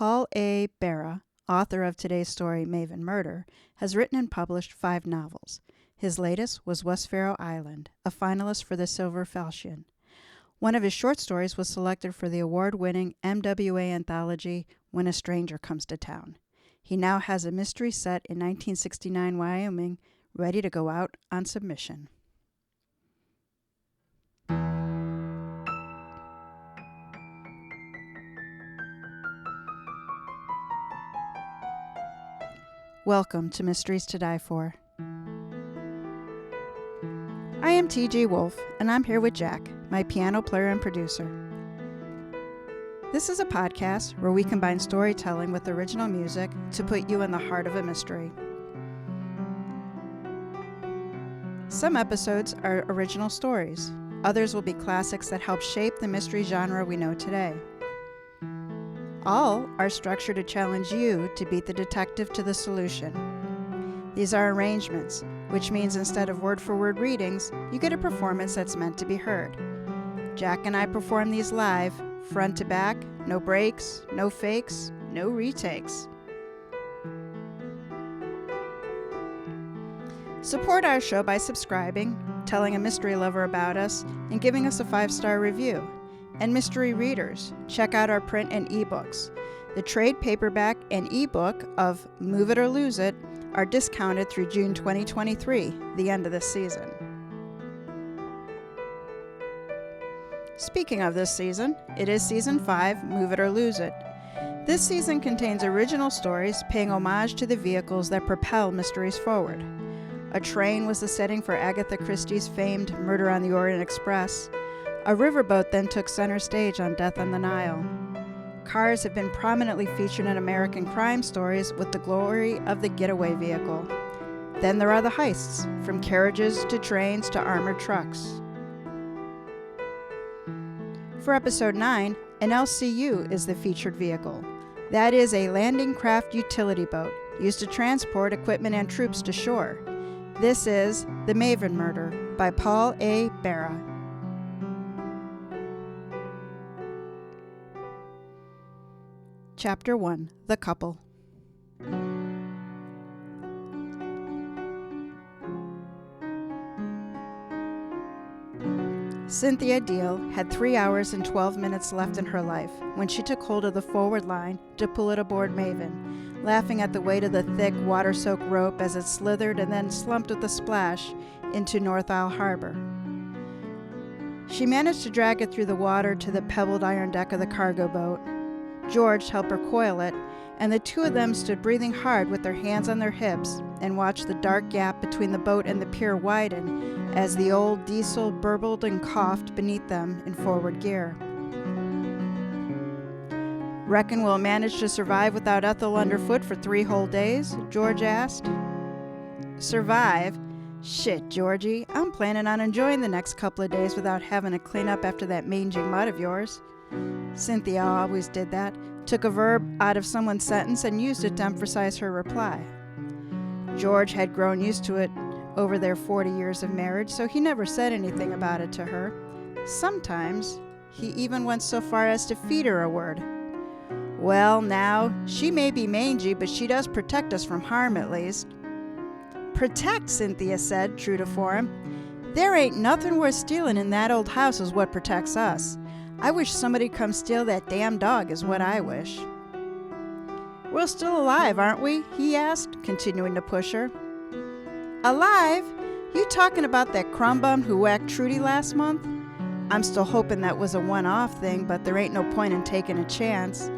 Paul A. Barra, author of today's story, Maven Murder, has written and published 5 novels. His latest was West Faroe Island, a finalist for the Silver Falchion. One of his short stories was selected for the award-winning MWA anthology, When a Stranger Comes to Town. He now has a mystery set in 1969 Wyoming, ready to go out on submission. Welcome to Mysteries to Die For. I am TG Wolff, and I'm here with Jack, my piano player and producer. This is a podcast where we combine storytelling with original music to put you in the heart of a mystery. Some episodes are original stories. Others will be classics that help shape the mystery genre we know today. All are structured to challenge you to beat the detective to the solution. These are arrangements, which means instead of word-for-word readings, you get a performance that's meant to be heard. Jack and I perform these live, front to back, no breaks, no fakes, no retakes. Support our show by subscribing, telling a mystery lover about us, and giving us a 5-star review. And mystery readers, check out our print and ebooks. The trade paperback and ebook of Move It or Lose It are discounted through June 2023, the end of this season. Speaking of this season, it is Season 5, Move It or Lose It. This season contains original stories paying homage to the vehicles that propel mysteries forward. A train was the setting for Agatha Christie's famed Murder on the Orient Express. A riverboat then took center stage on Death on the Nile. Cars have been prominently featured in American crime stories with the glory of the getaway vehicle. Then there are the heists, from carriages to trains to armored trucks. For Episode 9, an LCU is the featured vehicle. That is a landing craft utility boat used to transport equipment and troops to shore. This is The Maven Murder by Paul A. Barra. Chapter 1, The Couple. Cynthia Deal had 3 hours and 12 minutes left in her life when she took hold of the forward line to pull it aboard Maven, laughing at the weight of the thick, water-soaked rope as it slithered and then slumped with a splash into North Isle Harbor. She managed to drag it through the water to the pebbled iron deck of the cargo boat. George helped her coil it, and the two of them stood breathing hard with their hands on their hips and watched the dark gap between the boat and the pier widen as the old diesel burbled and coughed beneath them in forward gear. "Reckon we'll manage to survive without Ethel underfoot for 3 whole days?" George asked. "Survive? Shit, Georgie, I'm planning on enjoying the next couple of days without having to clean up after that mangy mud of yours." Cynthia always did that, took a verb out of someone's sentence and used it to emphasize her reply. George had grown used to it over their 40 years of marriage, so he never said anything about it to her. Sometimes he even went so far as to feed her a word. "Well, now, she may be mangy, but she does protect us from harm at least." "Protect," Cynthia said, true to form. "There ain't nothing worth stealing in that old house is what protects us. I wish somebody'd come steal that damn dog is what I wish." "We're still alive, aren't we?" he asked, continuing to push her. "Alive? You talking about that crumbum who whacked Trudy last month? I'm still hoping that was a one-off thing, but there ain't no point in taking a chance.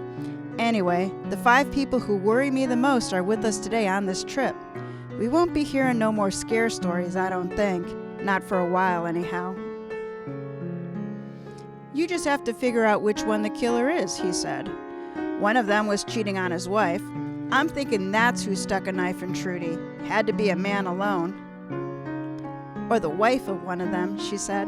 Anyway, the 5 people who worry me the most are with us today on this trip. We won't be hearing no more scare stories, I don't think. Not for a while, anyhow." "You just have to figure out which one the killer is," he said. "One of them was cheating on his wife. I'm thinking that's who stuck a knife in Trudy. Had to be a man alone." "Or the wife of one of them," she said.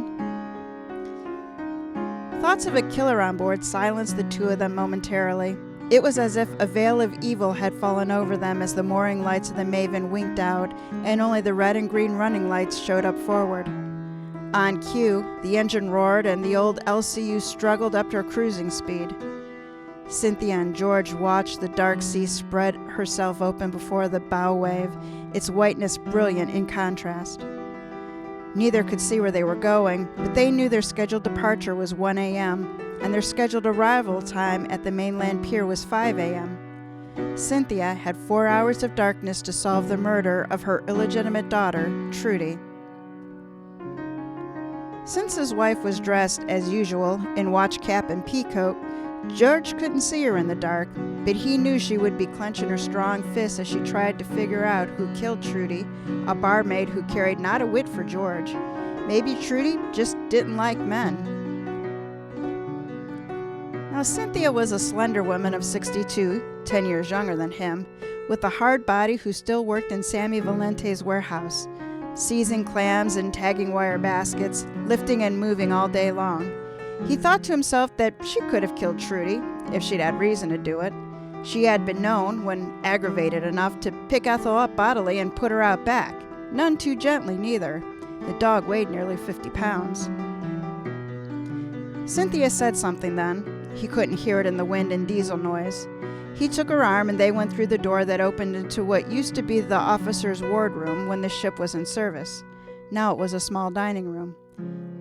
Thoughts of a killer on board silenced the two of them momentarily. It was as if a veil of evil had fallen over them as the mooring lights of the Maven winked out and only the red and green running lights showed up forward. On cue, the engine roared and the old LCU struggled up to her cruising speed. Cynthia and George watched the dark sea spread herself open before the bow wave, its whiteness brilliant in contrast. Neither could see where they were going, but they knew their scheduled departure was 1 a.m., and their scheduled arrival time at the mainland pier was 5 a.m. Cynthia had 4 hours of darkness to solve the murder of her illegitimate daughter, Trudy. Since his wife was dressed, as usual, in watch cap and peacoat, George couldn't see her in the dark, but he knew she would be clenching her strong fists as she tried to figure out who killed Trudy, a barmaid who carried not a whit for George. Maybe Trudy just didn't like men. Now, Cynthia was a slender woman of 62, 10 years younger than him, with a hard body who still worked in Sammy Valente's warehouse, seizing clams and tagging wire baskets, lifting and moving all day long. He thought to himself that she could have killed Trudy, if she'd had reason to do it. She had been known, when aggravated enough, to pick Ethel up bodily and put her out back. None too gently, neither. The dog weighed nearly 50 pounds. Cynthia said something then. He couldn't hear it in the wind and diesel noise. He took her arm and they went through the door that opened into what used to be the officer's wardroom when the ship was in service. Now it was a small dining room.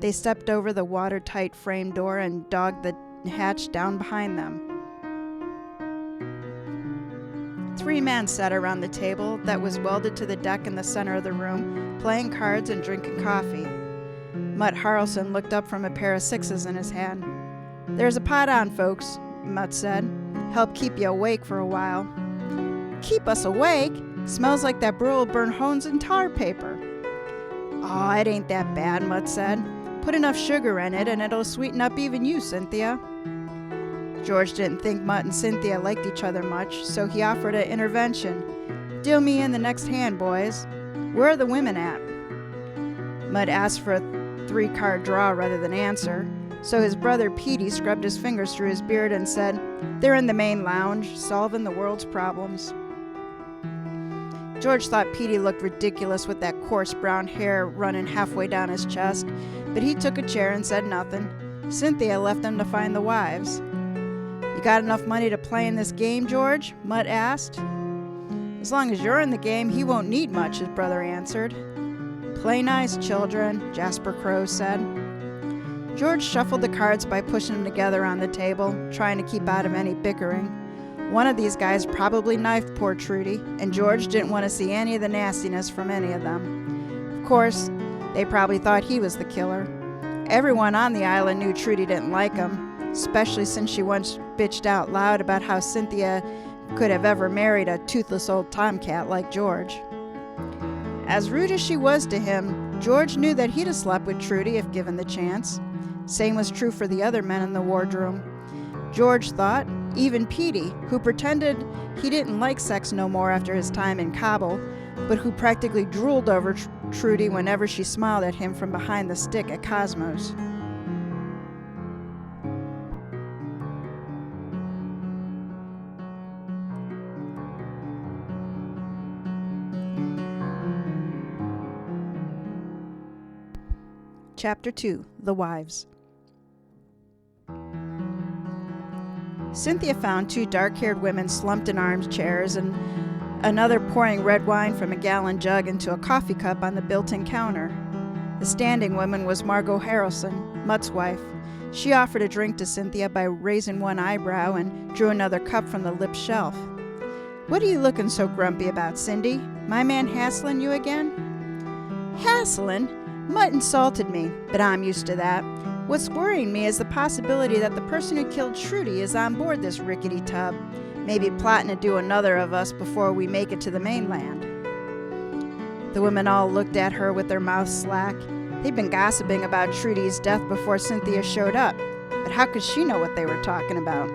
They stepped over the watertight frame door and dogged the hatch down behind them. 3 men sat around the table that was welded to the deck in the center of the room, playing cards and drinking coffee. Mutt Harrelson looked up from a pair of sixes in his hand. "There's a pot on, folks," Mutt said. "Help keep you awake for a while." "Keep us awake? Smells like that brew will burn hones and tar paper." "Oh, it ain't that bad," Mutt said. "Put enough sugar in it and it'll sweeten up even you, Cynthia." George didn't think Mutt and Cynthia liked each other much, so he offered an intervention. "Deal me in the next hand, boys. Where are the women at?" Mutt asked for a 3-card draw rather than answer, so his brother Petey scrubbed his fingers through his beard and said, "They're in the main lounge, solving the world's problems." George thought Petey looked ridiculous with that coarse brown hair running halfway down his chest, but he took a chair and said nothing. Cynthia left them to find the wives. "You got enough money to play in this game, George?" Mutt asked. "As long as you're in the game, he won't need much," his brother answered. "Play nice, children," Jasper Crow said. George shuffled the cards by pushing them together on the table, trying to keep out of any bickering. One of these guys probably knifed poor Trudy, and George didn't want to see any of the nastiness from any of them. Of course, they probably thought he was the killer. Everyone on the island knew Trudy didn't like him, especially since she once bitched out loud about how Cynthia could have ever married a toothless old tomcat like George. As rude as she was to him, George knew that he'd have slept with Trudy if given the chance. Same was true for the other men in the wardroom. George thought, even Petey, who pretended he didn't like sex no more after his time in Kabul, but who practically drooled over Trudy whenever she smiled at him from behind the stick at Cosmos. Chapter 2. The Wives. Cynthia found 2 dark-haired women slumped in armchairs and another pouring red wine from a gallon jug into a coffee cup on the built-in counter. The standing woman was Margot Harrelson, Mutt's wife. She offered a drink to Cynthia by raising one eyebrow and drew another cup from the lip shelf. "What are you looking so grumpy about, Cindy? My man hassling you again?" "Hassling? Mutt insulted me, but I'm used to that. What's worrying me is the possibility that the person who killed Trudy is on board this rickety tub, maybe plotting to do another of us before we make it to the mainland." The women all looked at her with their mouths slack. They'd been gossiping about Trudy's death before Cynthia showed up, but how could she know what they were talking about?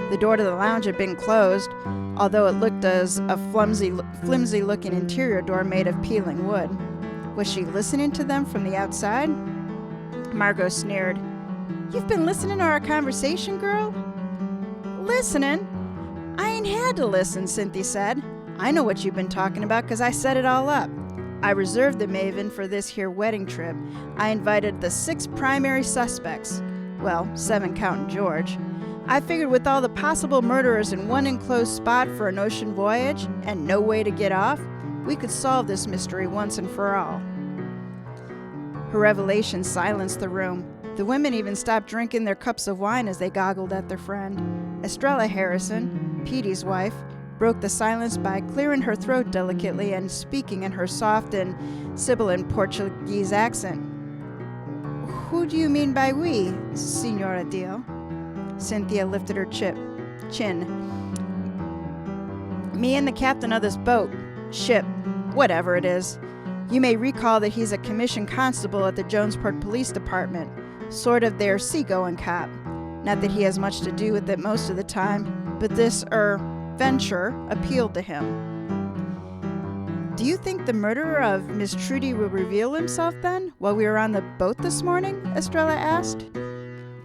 The door to the lounge had been closed, although it looked as a flimsy-looking interior door made of peeling wood. Was she listening to them from the outside? Margot sneered. "You've been listening to our conversation, girl?" "Listening? I ain't had to listen," Cynthia said. "I know what you've been talking about because I set it all up. I reserved the Maven for this here wedding trip. I invited the 6 primary suspects. Well, 7 counting George. I figured with all the possible murderers in one enclosed spot for an ocean voyage and no way to get off, we could solve this mystery once and for all. Her revelation silenced the room. The women even stopped drinking their cups of wine as they goggled at their friend. Estrella Harrison, Petey's wife, broke the silence by clearing her throat delicately and speaking in her soft and sibilant Portuguese accent. "Who do you mean by we, Senora Dio?" Cynthia lifted her chin. "Me and the captain of this boat, ship, whatever it is. You may recall that he's a commissioned constable at the Jonesport Police Department, sort of their seagoing cop. Not that he has much to do with it most of the time, but this, venture appealed to him." "Do you think the murderer of Miss Trudy will reveal himself then, while we were on the boat this morning?" Estrella asked.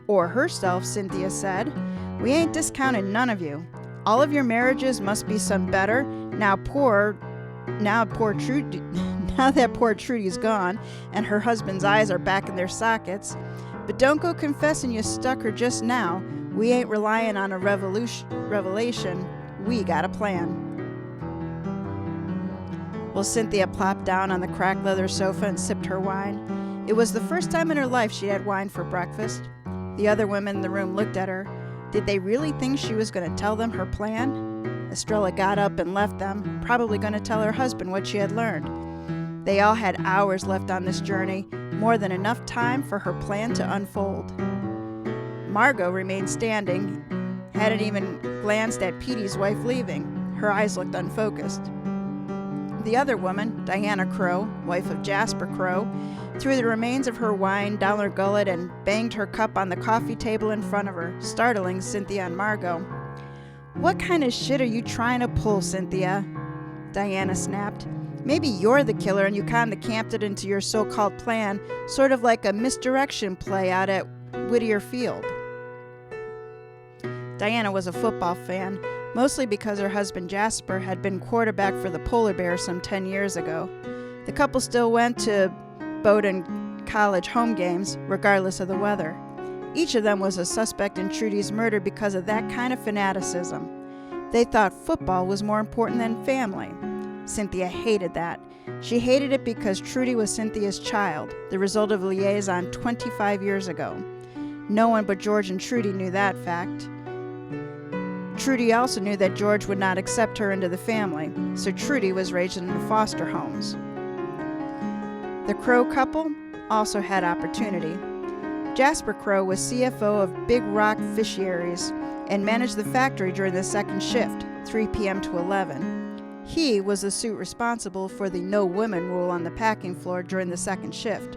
"Or herself," Cynthia said. "We ain't discounting none of you. All of your marriages must be some better, now that poor Trudy's gone, and her husband's eyes are back in their sockets. But don't go confessing you stuck her just now. We ain't relying on a revelation. We got a plan." Well, Cynthia plopped down on the cracked leather sofa and sipped her wine. It was the first time in her life she'd had wine for breakfast. The other women in the room looked at her. Did they really think she was going to tell them her plan? Estrella got up and left them, probably going to tell her husband what she had learned. They all had hours left on this journey, more than enough time for her plan to unfold. Margot remained standing, hadn't even glanced at Petey's wife leaving. Her eyes looked unfocused. The other woman, Diana Crow, wife of Jasper Crow, threw the remains of her wine down her gullet and banged her cup on the coffee table in front of her, startling Cynthia and Margot. "What kind of shit are you trying to pull, Cynthia?" Diana snapped. "Maybe you're the killer and you kinda camped it into your so-called plan, sort of like a misdirection play out at Whittier Field." Diana was a football fan, mostly because her husband Jasper had been quarterback for the Polar Bears some 10 years ago. The couple still went to boat and college home games, regardless of the weather. Each of them was a suspect in Trudy's murder because of that kind of fanaticism. They thought football was more important than family. Cynthia hated that. She hated it because Trudy was Cynthia's child, the result of a liaison 25 years ago. No one but George and Trudy knew that fact. Trudy also knew that George would not accept her into the family, so Trudy was raised in foster homes. The Crow couple also had opportunity. Jasper Crow was CFO of Big Rock Fisheries and managed the factory during the second shift, 3 p.m. to 11. He was the suit responsible for the no women rule on the packing floor during the second shift.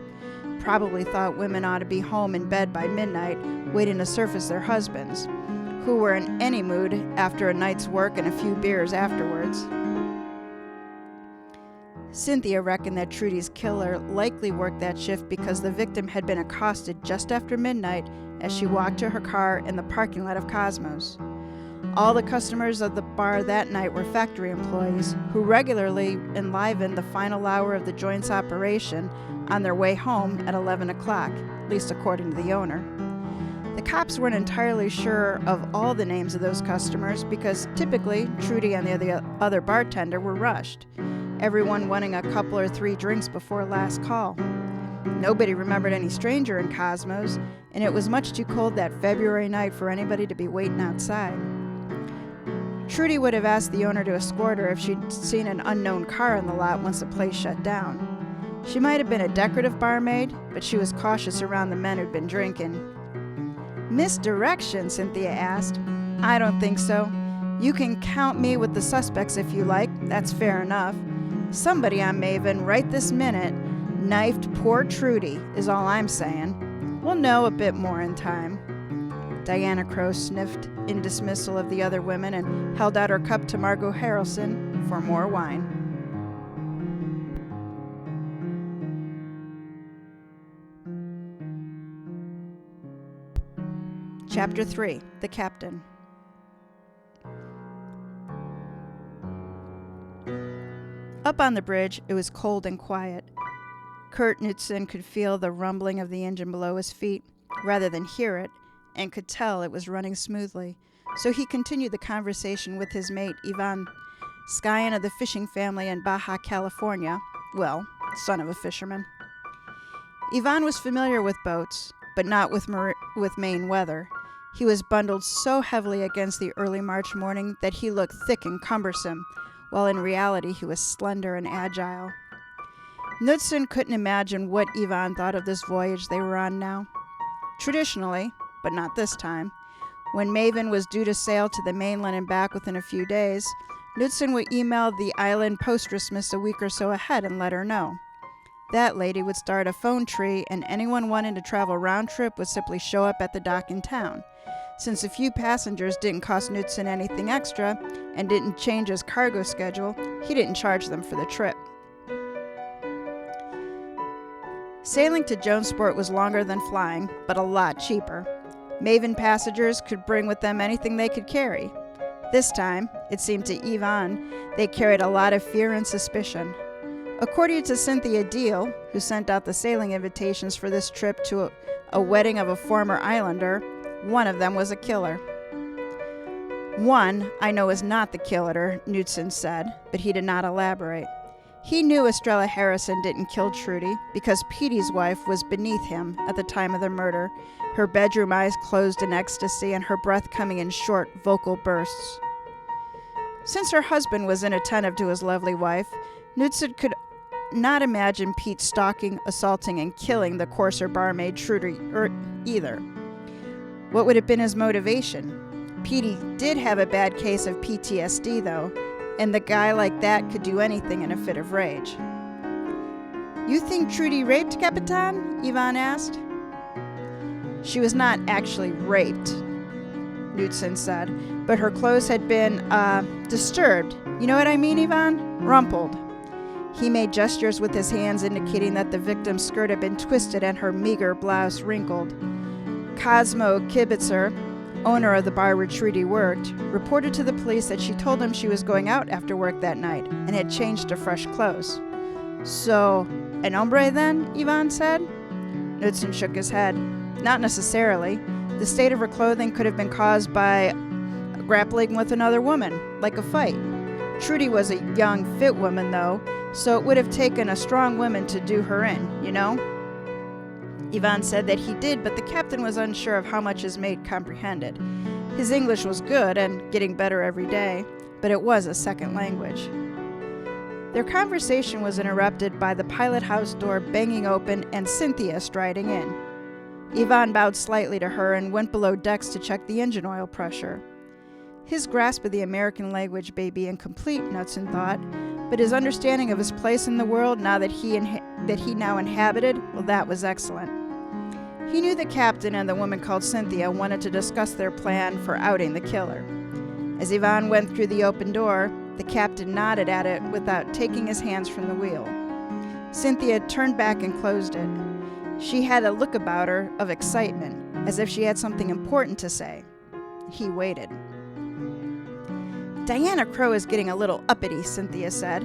Probably thought women ought to be home in bed by midnight, waiting to surface their husbands, who were in any mood after a night's work and a few beers afterwards. Cynthia reckoned that Trudy's killer likely worked that shift because the victim had been accosted just after midnight as she walked to her car in the parking lot of Cosmos. All the customers of the bar that night were factory employees who regularly enlivened the final hour of the joint's operation on their way home at 11 o'clock, at least according to the owner. The cops weren't entirely sure of all the names of those customers because typically Trudy and the other bartender were rushed, everyone wanting a couple or 3 drinks before last call. Nobody remembered any stranger in Cosmos, and it was much too cold that February night for anybody to be waiting outside. Trudy would have asked the owner to escort her if she'd seen an unknown car in the lot once the place shut down. She might have been a decorative barmaid, but she was cautious around the men who'd been drinking. "Misdirection?" Cynthia asked. "I don't think so. You can count me with the suspects if you like. That's fair enough. Somebody on Maven right this minute knifed poor Trudy, is all I'm saying. We'll know a bit more in time." Diana Crow sniffed in dismissal of the other women and held out her cup to Margot Harrelson for more wine. Chapter 3. The Captain. Up on the bridge, it was cold and quiet. Kurt Knudsen could feel the rumbling of the engine below his feet, rather than hear it, and could tell it was running smoothly. So he continued the conversation with his mate, Ivan, scion of the fishing family in Baja California. Well, son of a fisherman. Ivan was familiar with boats, but not with Maine weather. He was bundled so heavily against the early March morning that he looked thick and cumbersome, while in reality he was slender and agile. Knudsen couldn't imagine what Ivan thought of this voyage they were on now. Traditionally, but not this time, when Maven was due to sail to the mainland and back within a few days, Knudsen would email the island postress a week or so ahead and let her know. That lady would start a phone tree, and anyone wanting to travel round trip would simply show up at the dock in town. Since a few passengers didn't cost Knudsen anything extra and didn't change his cargo schedule, he didn't charge them for the trip. Sailing to Jonesport was longer than flying, but a lot cheaper. Maven passengers could bring with them anything they could carry. This time, it seemed to Ivan, they carried a lot of fear and suspicion. According to Cynthia Deal, who sent out the sailing invitations for this trip to a wedding of a former islander, one of them was a killer. One I know is not the killer, Knudsen said, but he did not elaborate. He knew Estrella Harrison didn't kill Trudy because Petey's wife was beneath him at the time of the murder, her bedroom eyes closed in ecstasy and her breath coming in short, vocal bursts. Since her husband was inattentive to his lovely wife, Knudsen could not imagine Pete stalking, assaulting, and killing the coarser barmaid Trudy either. What would have been his motivation? Petey did have a bad case of PTSD, though, and the guy like that could do anything in a fit of rage. You think Trudy raped Capitan? Ivan asked. She was not actually raped, Knudsen said, but her clothes had been, disturbed. You know what I mean, Ivan? Rumpled. He made gestures with his hands indicating that the victim's skirt had been twisted and her meager blouse wrinkled. Cosmo Kibitzer, owner of the bar where Trudy worked, reported to the police that she told him she was going out after work that night and had changed to fresh clothes. So, an hombre then? Ivan said. Knudsen shook his head. Not necessarily. The state of her clothing could have been caused by grappling with another woman, like a fight. Trudy was a young, fit woman, though, so it would have taken a strong woman to do her in, you know? Ivan said that he did, but the captain was unsure of how much his mate comprehended. His English was good and getting better every day, but it was a second language. Their conversation was interrupted by the pilot house door banging open and Cynthia striding in. Ivan bowed slightly to her and went below decks to check the engine oil pressure. His grasp of the American language may be incomplete, Knudsen thought, but his understanding of his place in the world now that he now inhabited, well, that was excellent. He knew the captain and the woman called Cynthia wanted to discuss their plan for outing the killer. As Ivan went through the open door, the captain nodded at it without taking his hands from the wheel. Cynthia turned back and closed it. She had a look about her of excitement, as if she had something important to say. He waited. Diana Crow is getting a little uppity, Cynthia said,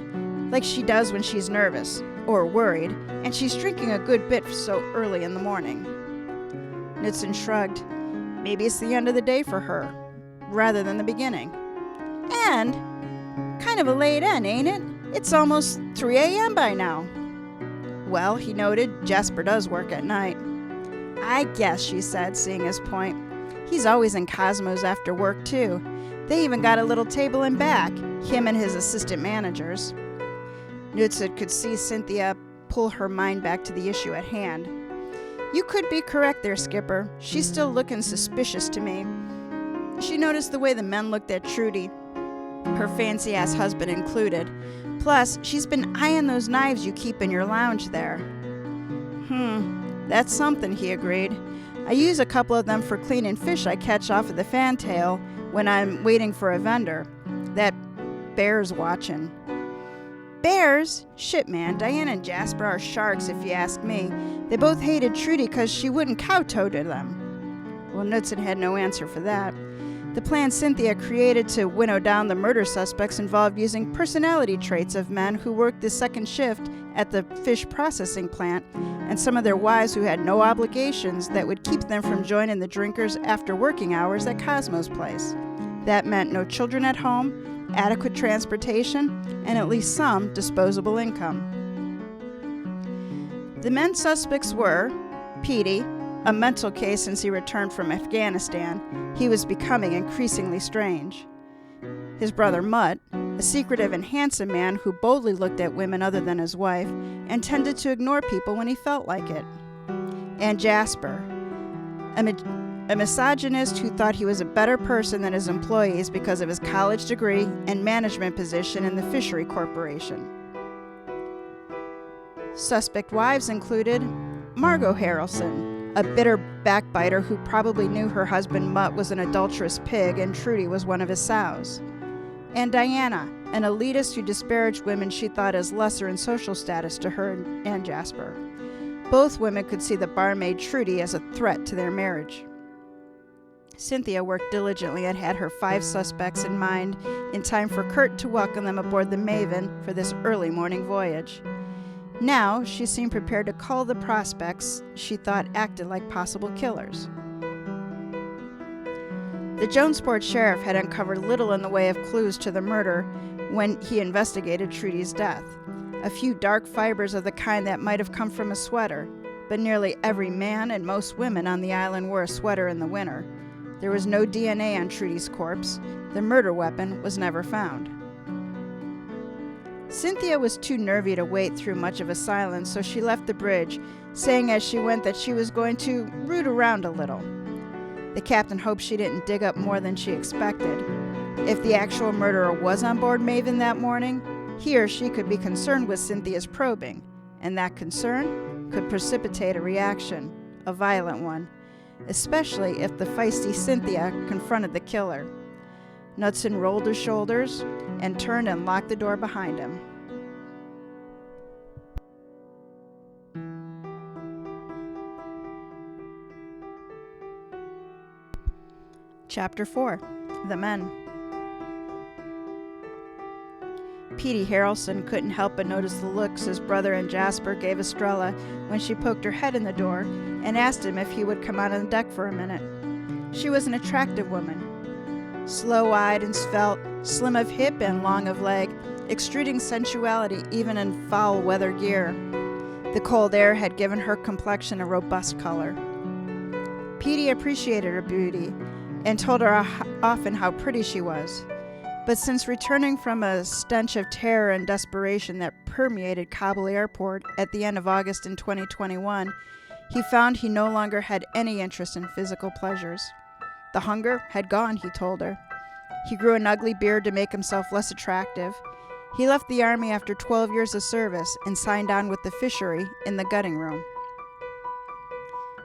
like she does when she's nervous or worried, and she's drinking a good bit so early in the morning. Knudsen shrugged. Maybe it's the end of the day for her, rather than the beginning. And kind of a late end, ain't it? It's almost 3 a.m. by now. Well, he noted, Jasper does work at night. I guess, she said, seeing his point. He's always in Cosmos after work, too. They even got a little table in back, him and his assistant managers. Knudsen could see Cynthia pull her mind back to the issue at hand. You could be correct there, Skipper. She's still looking suspicious to me. She noticed the way the men looked at Trudy, her fancy-ass husband included. Plus, she's been eyeing those knives you keep in your lounge there. That's something, he agreed. I use a couple of them for cleaning fish I catch off of the fantail when I'm waiting for a vendor. That bear's watching. Bears? Shit, man. Diane and Jasper are sharks, if you ask me. They both hated Trudy because she wouldn't kowtow to them. Well, Knudsen had no answer for that. The plan Cynthia created to winnow down the murder suspects involved using personality traits of men who worked the second shift at the fish processing plant and some of their wives who had no obligations that would keep them from joining the drinkers after working hours at Cosmo's place. That meant no children at home, adequate transportation, and at least some disposable income. The men suspects were Petey, a mental case since he returned from Afghanistan. He was becoming increasingly strange. His brother Mutt, a secretive and handsome man who boldly looked at women other than his wife and tended to ignore people when he felt like it. And Jasper, a misogynist who thought he was a better person than his employees because of his college degree and management position in the Fishery Corporation. Suspect wives included Margot Harrelson, a bitter backbiter who probably knew her husband Mutt was an adulterous pig and Trudy was one of his sows. And Diana, an elitist who disparaged women she thought as lesser in social status to her and Jasper. Both women could see the barmaid Trudy as a threat to their marriage. Cynthia worked diligently and had her 5 suspects in mind in time for Kurt to welcome them aboard the Maven for this early morning voyage. Now, she seemed prepared to cull the prospects she thought acted like possible killers. The Jonesport sheriff had uncovered little in the way of clues to the murder when he investigated Trudy's death. A few dark fibers of the kind that might have come from a sweater, but nearly every man and most women on the island wore a sweater in the winter. There was no DNA on Trudy's corpse. The murder weapon was never found. Cynthia was too nervy to wait through much of a silence, so she left the bridge, saying as she went that she was going to root around a little. The captain hoped she didn't dig up more than she expected. If the actual murderer was on board Maven that morning, he or she could be concerned with Cynthia's probing, and that concern could precipitate a reaction, a violent one, especially if the feisty Cynthia confronted the killer. Knudsen rolled his shoulders and turned and locked the door behind him. Chapter 4. The Men. Petey Harrelson couldn't help but notice the looks his brother and Jasper gave Estrella when she poked her head in the door and asked him if he would come out on deck for a minute. She was an attractive woman, slow-eyed and svelte, slim of hip and long of leg, extruding sensuality even in foul weather gear. The cold air had given her complexion a robust color. Petey appreciated her beauty and told her often how pretty she was. But since returning from a stench of terror and desperation that permeated Kabul airport at the end of August in 2021, he found he no longer had any interest in physical pleasures. The hunger had gone, he told her. He grew an ugly beard to make himself less attractive. He left the army after 12 years of service and signed on with the fishery in the gutting room.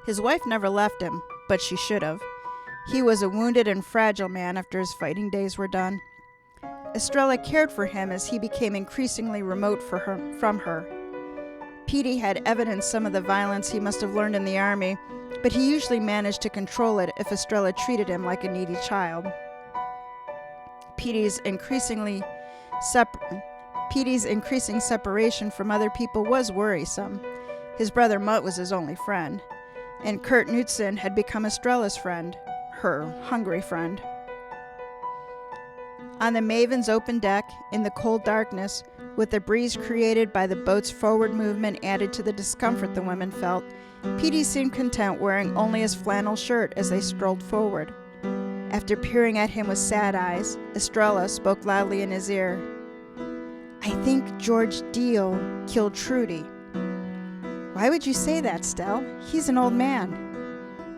His wife never left him, but she should have. He was a wounded and fragile man after his fighting days were done. Estrella cared for him as he became increasingly remote from her. Petey had evidenced some of the violence he must have learned in the army, but he usually managed to control it if Estrella treated him like a needy child. Petey's increasing separation from other people was worrisome. His brother Mutt was his only friend, and Kurt Knudsen had become Estrella's friend, her hungry friend. On the Maven's open deck, in the cold darkness, with the breeze created by the boat's forward movement added to the discomfort the women felt, Petey seemed content wearing only his flannel shirt as they strolled forward. After peering at him with sad eyes, Estrella spoke loudly in his ear. "I think George Deal killed Trudy." "Why would you say that, Stell? He's an old man."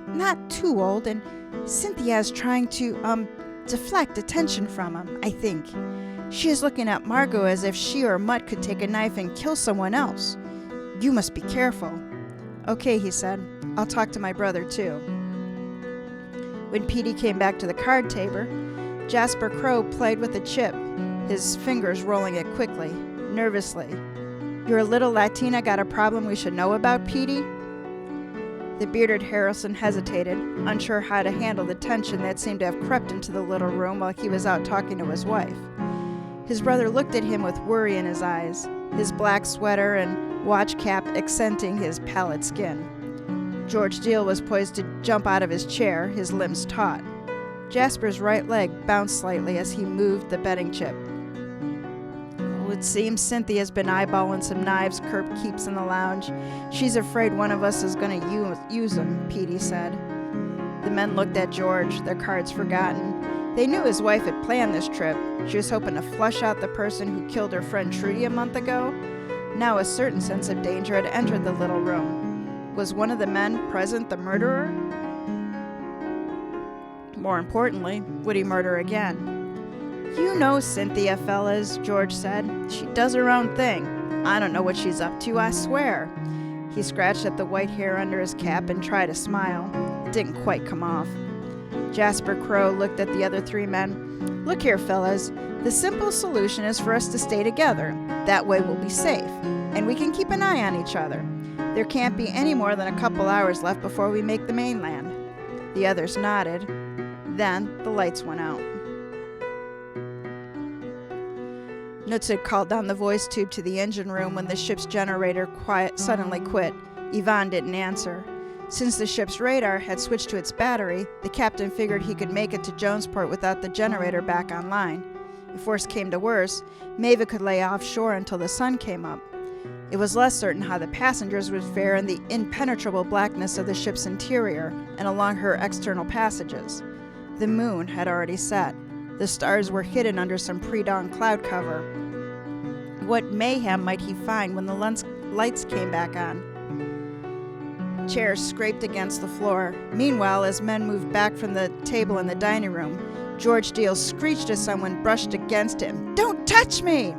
"Not too old, and Cynthia is trying to, deflect attention from him, I think. She is looking at Margot as if she or Mutt could take a knife and kill someone else. You must be careful." "Okay," he said. "I'll talk to my brother, too." When Petey came back to the card table, Jasper Crow played with a chip, his fingers rolling it quickly, nervously. "Your little Latina got a problem we should know about, Petey?" The bearded Harrelson hesitated, unsure how to handle the tension that seemed to have crept into the little room while he was out talking to his wife. His brother looked at him with worry in his eyes. his black sweater and watch cap accenting his pallid skin. George Deal was poised to jump out of his chair, his limbs taut. Jasper's right leg bounced slightly as he moved the betting chip. Oh, it seems Cynthia's been eyeballing some knives Kerp keeps in the lounge. She's afraid one of us is going to use them, Petey said. The men looked at George, their cards forgotten. They knew his wife had planned this trip. She was hoping to flush out the person who killed her friend Trudy a month ago. Now a certain sense of danger had entered the little room. Was one of the men present the murderer? More importantly, would he murder again? You know Cynthia, fellas, George said. She does her own thing. I don't know what she's up to, I swear. He scratched at the white hair under his cap and tried a smile. It didn't quite come off. Jasper Crow looked at the other three men. Look here, fellas. The simple solution is for us to stay together. That way we'll be safe. And we can keep an eye on each other. There can't be any more than a couple hours left before we make the mainland. The others nodded. Then the lights went out. Nutz had called down the voice tube to the engine room when the ship's generator suddenly quit. Yvonne didn't answer. Since the ship's radar had switched to its battery, the captain figured he could make it to Jonesport without the generator back online. If worse came to worse, Maven could lay offshore until the sun came up. It was less certain how the passengers would fare in the impenetrable blackness of the ship's interior and along her external passages. The moon had already set. The stars were hidden under some pre-dawn cloud cover. What mayhem might he find when the lights came back on? Chairs scraped against the floor. Meanwhile, as men moved back from the table in the dining room, George Deal screeched as someone brushed against him. "Don't touch me!"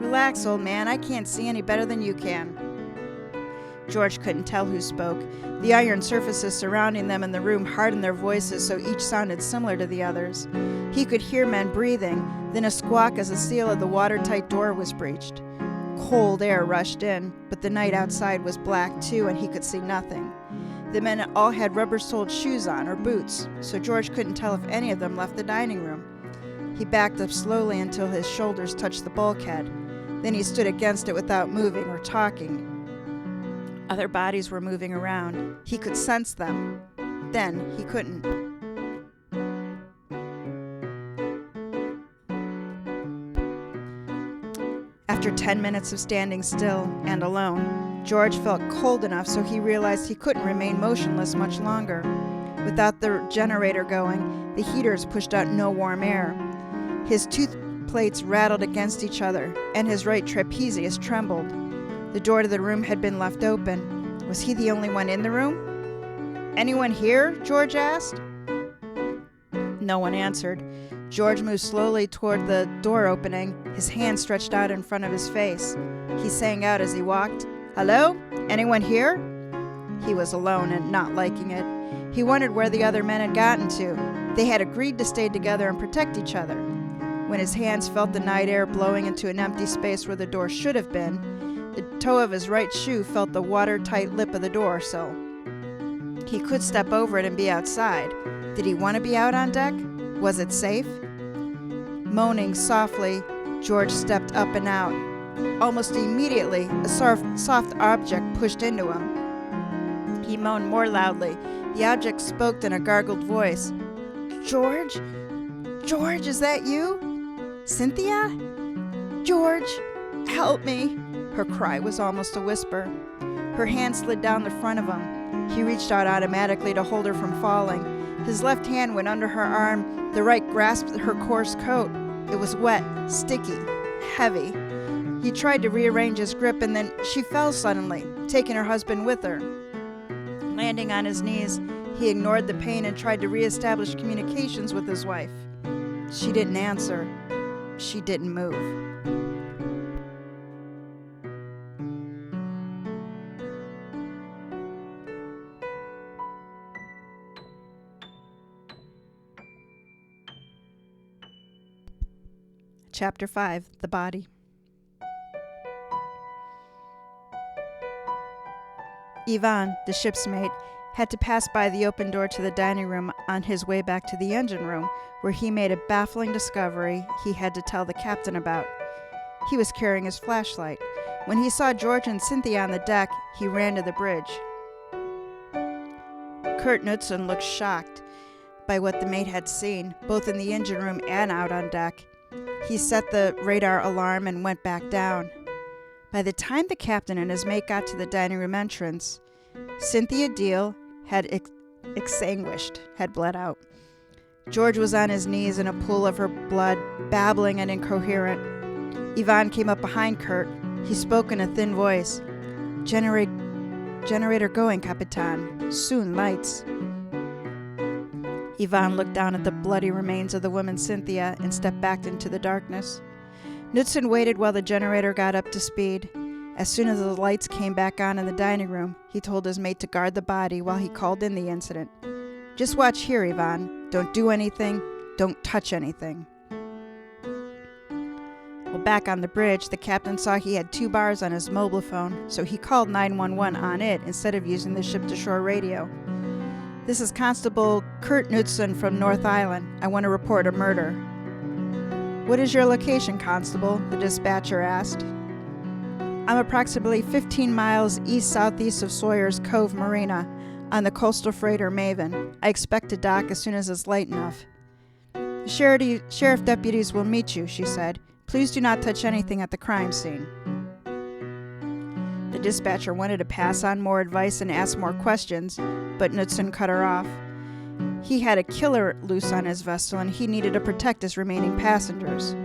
"Relax, old man. I can't see any better than you can." George couldn't tell who spoke. The iron surfaces surrounding them in the room hardened their voices so each sounded similar to the others. He could hear men breathing, then a squawk as the seal of the watertight door was breached. Cold air rushed in, but the night outside was black too, and he could see nothing. The men all had rubber-soled shoes on, or boots, so George couldn't tell if any of them left the dining room. He backed up slowly until his shoulders touched the bulkhead. Then he stood against it without moving or talking. Other bodies were moving around. He could sense them. Then he couldn't. After 10 minutes of standing still and alone, George felt cold enough so he realized he couldn't remain motionless much longer. Without the generator going, the heaters pushed out no warm air. His tooth plates rattled against each other, and his right trapezius trembled. The door to the room had been left open. Was he the only one in the room? "Anyone here?" George asked. No one answered. George moved slowly toward the door opening, his hand stretched out in front of his face. He sang out as he walked, "Hello? Anyone here?" He was alone and not liking it. He wondered where the other men had gotten to. They had agreed to stay together and protect each other. When his hands felt the night air blowing into an empty space where the door should have been, the toe of his right shoe felt the watertight lip of the door sill. He could step over it and be outside. Did he want to be out on deck? Was it safe? Moaning softly, George stepped up and out. Almost immediately, a soft object pushed into him. He moaned more loudly. The object spoke in a gargled voice. "George? George, is that you? Cynthia? George, help me." Her cry was almost a whisper. Her hand slid down the front of him. He reached out automatically to hold her from falling. His left hand went under her arm. The right grasped her coarse coat. It was wet, sticky, heavy. He tried to rearrange his grip, and then she fell suddenly, taking her husband with her. Landing on his knees, he ignored the pain and tried to reestablish communications with his wife. She didn't answer. She didn't move. Chapter 5, The Body. Yvonne, the ship's mate, had to pass by the open door to the dining room on his way back to the engine room, where he made a baffling discovery he had to tell the captain about. He was carrying his flashlight. When he saw George and Cynthia on the deck, he ran to the bridge. Kurt Knudsen looked shocked by what the mate had seen, both in the engine room and out on deck. He set the radar alarm and went back down. By the time the captain and his mate got to the dining room entrance, Cynthia Deal had exsanguished, had bled out. George was on his knees in a pool of her blood, babbling and incoherent. Ivan came up behind Kurt. He spoke in a thin voice. Generator going, Capitan. Soon lights. Ivan looked down at the bloody remains of the woman Cynthia and stepped back into the darkness. Knudsen waited while the generator got up to speed. As soon as the lights came back on in the dining room, he told his mate to guard the body while he called in the incident. Just watch here, Ivan. Don't do anything. Don't touch anything. Well, back on the bridge, the captain saw he had 2 bars on his mobile phone, so he called 911 on it instead of using the ship-to-shore radio. This is Constable Kurt Knudsen from North Island. I want to report a murder. What is your location, Constable? The dispatcher asked. I'm approximately 15 miles east-southeast of Sawyer's Cove Marina on the coastal freighter Maven. I expect to dock as soon as it's light enough. The sheriff deputies will meet you, she said. Please do not touch anything at the crime scene. The dispatcher wanted to pass on more advice and ask more questions, but Knudsen cut her off. He had a killer loose on his vessel and he needed to protect his remaining passengers.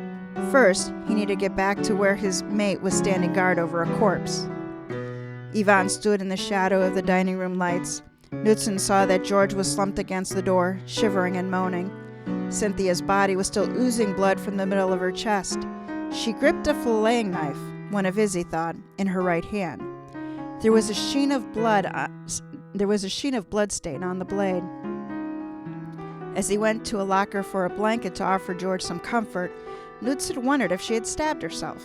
First, he needed to get back to where his mate was standing guard over a corpse. Ivan stood in the shadow of the dining room lights. Knudsen saw that George was slumped against the door, shivering and moaning. Cynthia's body was still oozing blood from the middle of her chest. She gripped a filleting knife, one of his, he thought, in her right hand. There was a sheen of blood stain on the blade. As he went to a locker for a blanket to offer George some comfort, Knudsen wondered if she had stabbed herself.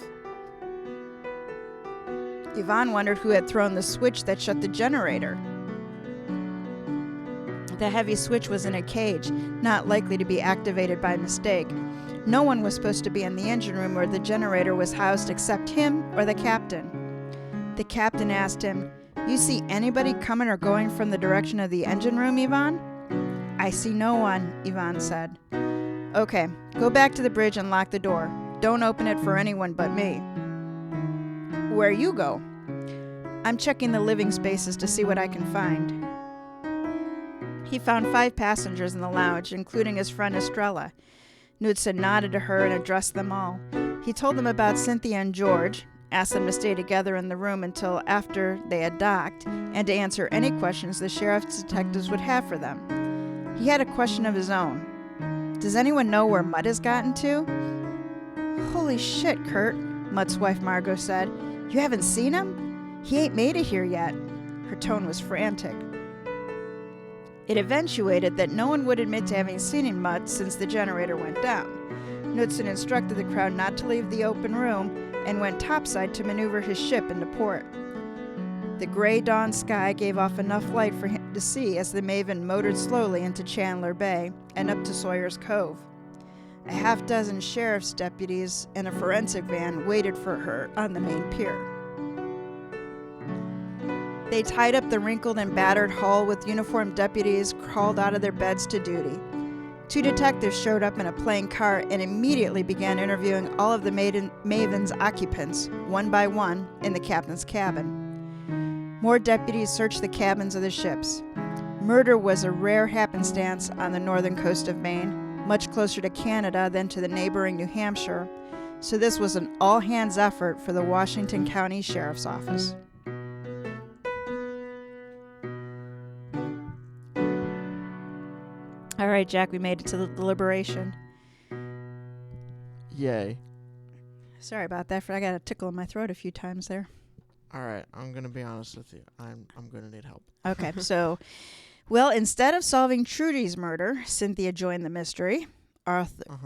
Ivan wondered who had thrown the switch that shut the generator. The heavy switch was in a cage, not likely to be activated by mistake. No one was supposed to be in the engine room where the generator was housed except him or the captain. The captain asked him, "You see anybody coming or going from the direction of the engine room, Ivan?" "I see no one," Ivan said. "Okay, go back to the bridge and lock the door. Don't open it for anyone but me." "Where you go?" "I'm checking the living spaces to see what I can find." He found 5 passengers in the lounge, including his friend Estrella. Knudsen nodded to her and addressed them all. He told them about Cynthia and George, asked them to stay together in the room until after they had docked, and to answer any questions the sheriff's detectives would have for them. He had a question of his own. "Does anyone know where Mutt has gotten to?" "Holy shit, Kurt," Mutt's wife Margot said. "You haven't seen him? He ain't made it here yet." Her tone was frantic. It eventuated that no one would admit to having seen Mutt since the generator went down. Knudsen instructed the crowd not to leave the open room and went topside to maneuver his ship into port. The gray dawn sky gave off enough light for him to see as the Maven motored slowly into Chandler Bay and up to Sawyer's Cove. A half-dozen sheriff's deputies and a forensic van waited for her on the main pier. They tied up the wrinkled and battered hull with uniformed deputies crawled out of their beds to duty. 2 detectives showed up in a plain car and immediately began interviewing all of the Maven's occupants, one by one, in the captain's cabin. More deputies searched the cabins of the ships. Murder was a rare happenstance on the northern coast of Maine, much closer to Canada than to the neighboring New Hampshire, so this was an all-hands effort for the Washington County Sheriff's Office. All right, Jack, we made it to the deliberation. Yay. Sorry about that. I got a tickle in my throat a few times there. All right, I'm going to be honest with you. I'm going to need help. Okay, so, well, instead of solving Trudy's murder, Cynthia joined the mystery.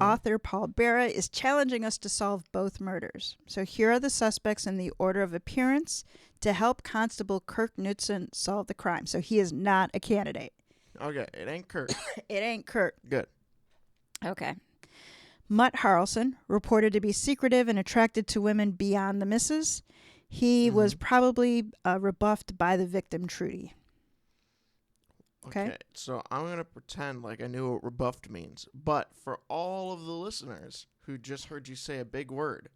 Author Paul Barra is challenging us to solve both murders. So here are the suspects in the order of appearance to help Constable Kurt Knudsen solve the crime. So he is not a candidate. Okay, it ain't Kurt. It ain't Kurt. Good. Okay. Mutt Harrelson, reported to be secretive and attracted to women beyond the missus. He was probably rebuffed by the victim, Trudy. Okay. So I'm going to pretend like I knew what rebuffed means. But for all of the listeners who just heard you say a big word.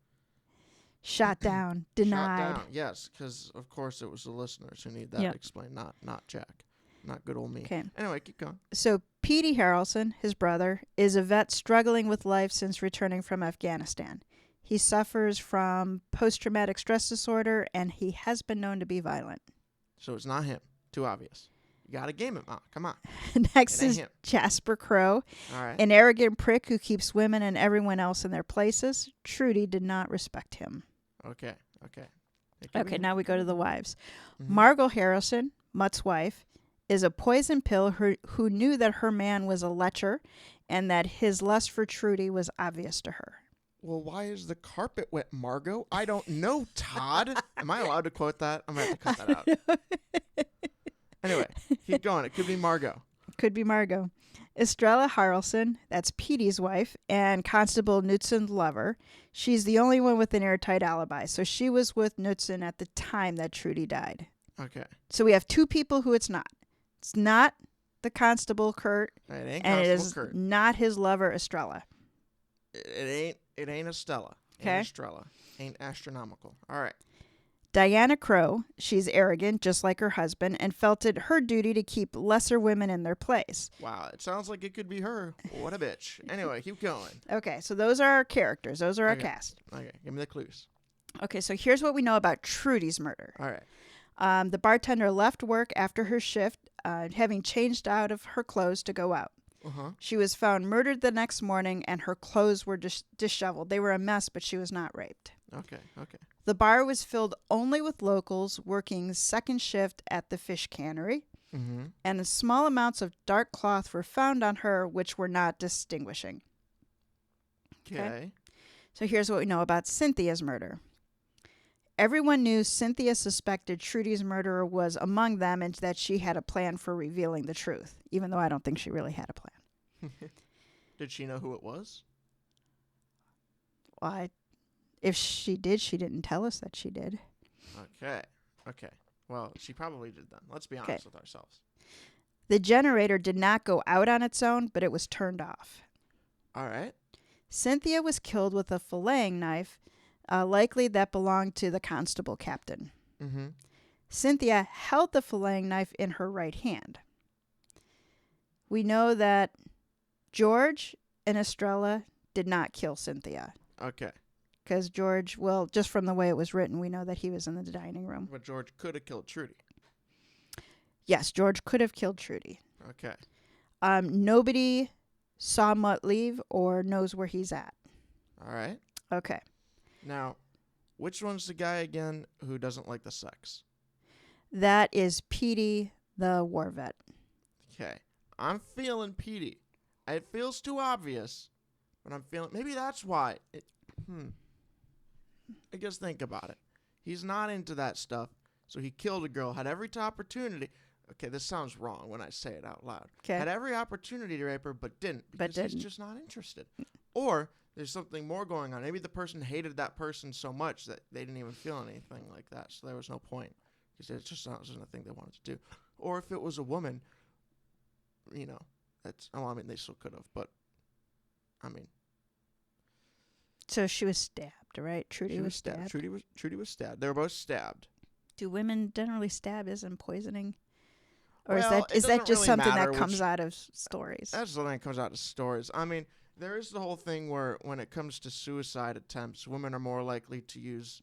Shot down. Denied. Shot down, yes. Because, of course, it was the listeners who need that explained, not Jack. Not good old me. Okay. Anyway, keep going. So Petey Harrelson, his brother, is a vet struggling with life since returning from Afghanistan. He suffers from post-traumatic stress disorder, and he has been known to be violent. So it's not him. Too obvious. You got to game it, Ma. Come on. Next is Jasper Crow, an arrogant prick who keeps women and everyone else in their places. Trudy did not respect him. Okay. Okay, now we go to the wives. Margot Harrison, Mutt's wife, is a poison pill who knew that her man was a lecher and that his lust for Trudy was obvious to her. Well, why is the carpet wet, Margot? I don't know, Todd. Am I allowed to quote that? I'm going to have to cut that out. Anyway, keep going. It could be Margot. Could be Margot. Estrella Harrelson, that's Petey's wife, and Constable Knutson's lover. She's the only one with an airtight alibi, so she was with Knutson at the time that Trudy died. Okay. So we have two people who it's not. It's not the Constable Kurt, It is not his lover Estrella. It ain't Estella. Okay. Ain't Estrella. Ain't astronomical. All right. Diana Crow, she's arrogant, just like her husband, and felt it her duty to keep lesser women in their place. Wow, it sounds like it could be her. What a bitch. Anyway, keep going. Okay, so those are our characters. Those are our cast. Okay, give me the clues. Okay, so here's what we know about Trudy's murder. All right. The bartender left work after her shift, having changed out of her clothes to go out. She was found murdered the next morning, and her clothes were disheveled. They were a mess, but she was not raped. Okay. The bar was filled only with locals working second shift at the fish cannery, and small amounts of dark cloth were found on her, which were not distinguishing. Okay. So here's what we know about Cynthia's murder. Everyone knew Cynthia suspected Trudy's murderer was among them and that she had a plan for revealing the truth, even though I don't think she really had a plan. Did she know who it was? Well, if she did, she didn't tell us that she did. Okay. Well, she probably did then. Let's be honest with ourselves. The generator did not go out on its own, but it was turned off. All right. Cynthia was killed with a filleting knife, likely that belonged to the constable captain. Cynthia held the filleting knife in her right hand. We know that George and Estrella did not kill Cynthia. Okay. Because George, well, just from the way it was written, we know that he was in the dining room. But George could have killed Trudy. Yes, George could have killed Trudy. Okay. Nobody saw Mutt leave or knows where he's at. All right. Okay. Now, which one's the guy again who doesn't like the sex? That is Petey, the war vet. Okay. I'm feeling Petey. It feels too obvious, but I'm feeling... Maybe that's why. I guess think about it. He's not into that stuff, so he killed a girl, had every opportunity... Okay, this sounds wrong when I say it out loud. Okay. Had every opportunity to rape her, but didn't. Because he's just not interested. Or there's something more going on. Maybe the person hated that person so much that they didn't even feel anything like that, so there was no point. Because it just wasn't a thing they wanted to do. Or if it was a woman, you know, that's... Oh, I mean, they still could have, but... I mean... So she was stabbed, right? Trudy was stabbed. Trudy was stabbed. They were both stabbed. Do women generally stab? Isn't poisoning... Or well, is that just really something that comes out of stories? That's something that comes out of stories. I mean, there is the whole thing where when it comes to suicide attempts, women are more likely to use